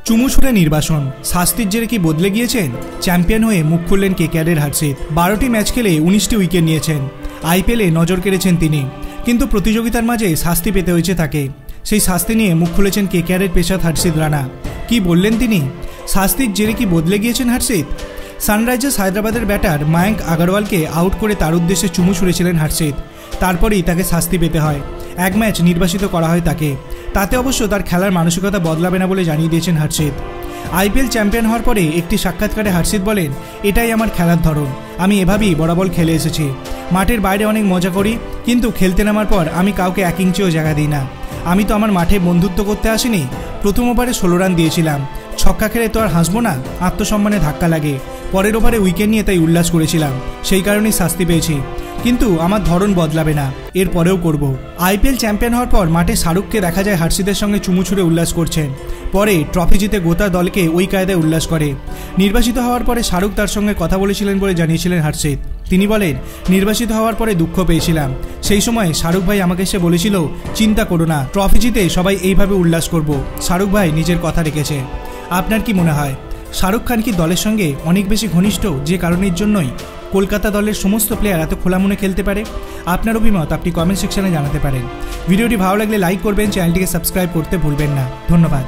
চুমু ছুড়ে নির্বাসন, শাস্তির জেরে কি বদলে গিয়েছেন? চ্যাম্পিয়ন হয়ে মুখ খুললেন কেকেআরের হার্ষিত। 12টি ম্যাচ খেলে 19টি উইকেট নিয়েছেন। আইপিএলে নজর কেড়েছেন তিনি, কিন্তু প্রতিযোগিতার মাঝে শাস্তি পেতে হয়েছে তাকে। সেই শাস্তি নিয়ে মুখ খুলেছেন কেকেআরের পেসার হর্ষিত রানা। কি বললেন তিনি? শাস্তির জেরে কি বদলে গিয়েছেন হর্ষিত? সানরাইজার্স হায়দ্রাবাদের ব্যাটার মায়াঙ্ক আগরওয়ালকে আউট করে তার উদ্দেশ্যে চুমু ছুঁড়েছিলেন হর্ষিত। তারপরেই তাকে শাস্তি পেতে হয়। এক ম্যাচ নির্বাসিত করা হয় তাকে। তাতে অবশ্য তার খেলার মানসিকতা বদলাবে না বলে জানিয়ে দিয়েছেন হর্ষিত। আইপিএল চ্যাম্পিয়ন হওয়ার পরে একটি সাক্ষাৎকারে হর্ষিত বলেন, এটাই আমার খেলার ধরন, আমি এভাবেই বরাবর খেলে এসেছি। মাঠের বাইরে অনেক মজা করি, কিন্তু খেলতে নামার পর আমি কাউকে 1 ইঞ্চিও জায়গা দিই না। আমি তো আমার মাঠে বন্ধুত্ব করতে আসিনি। প্রথম ওভারে 16 রান দিয়েছিলাম, ছক্কা খেলে তো আর হাসবো না, আত্মসম্মানে ধাক্কা লাগে। পরের ওভারে উইকেট নিয়ে তাই উল্লাস করেছিলাম, সেই কারণেই শাস্তি পেয়েছি। কিন্তু আমার ধরন বদলাবে না, এর পরেও করব। আইপিএল চ্যাম্পিয়ন হওয়ার পর মাঠে শাহরুখকে দেখা যায় হর্ষিতের সঙ্গে চুমু ছুঁড়ে উল্লাস করছেন। পরে ট্রফি জিতে গোটা দলকে ওই কায়দায় উল্লাস করে। নির্বাচিত হওয়ার পরে শাহরুখ তার সঙ্গে কথা বলেছিলেন বলে জানিয়েছিলেন হর্ষিত। তিনি বলেন, নির্বাচিত হওয়ার পরে দুঃখ পেয়েছিলাম। সেই সময় শাহরুখ ভাই আমাকে এসে বলেছিল, চিন্তা করো না, ট্রফি জিতে সবাই এইভাবে উল্লাস করব। শাহরুখ ভাই নিজের কথা রেখেছে। আপনার কি মনে হয়, শাহরুখ খান কি দলের সঙ্গে অনেক বেশি ঘনিষ্ঠ, যে কারণের জন্যই কলকাতা দলের সমস্ত প্লেয়ার এত খোলা মনে খেলতে পারে? আপনার অভিমত আপনি কমেন্ট সেকশনে জানাতে পারেন। ভিডিওটি ভালো লাগলে লাইক করবেন, চ্যানেলটিকে সাবস্ক্রাইব করতে ভুলবেন না। ধন্যবাদ।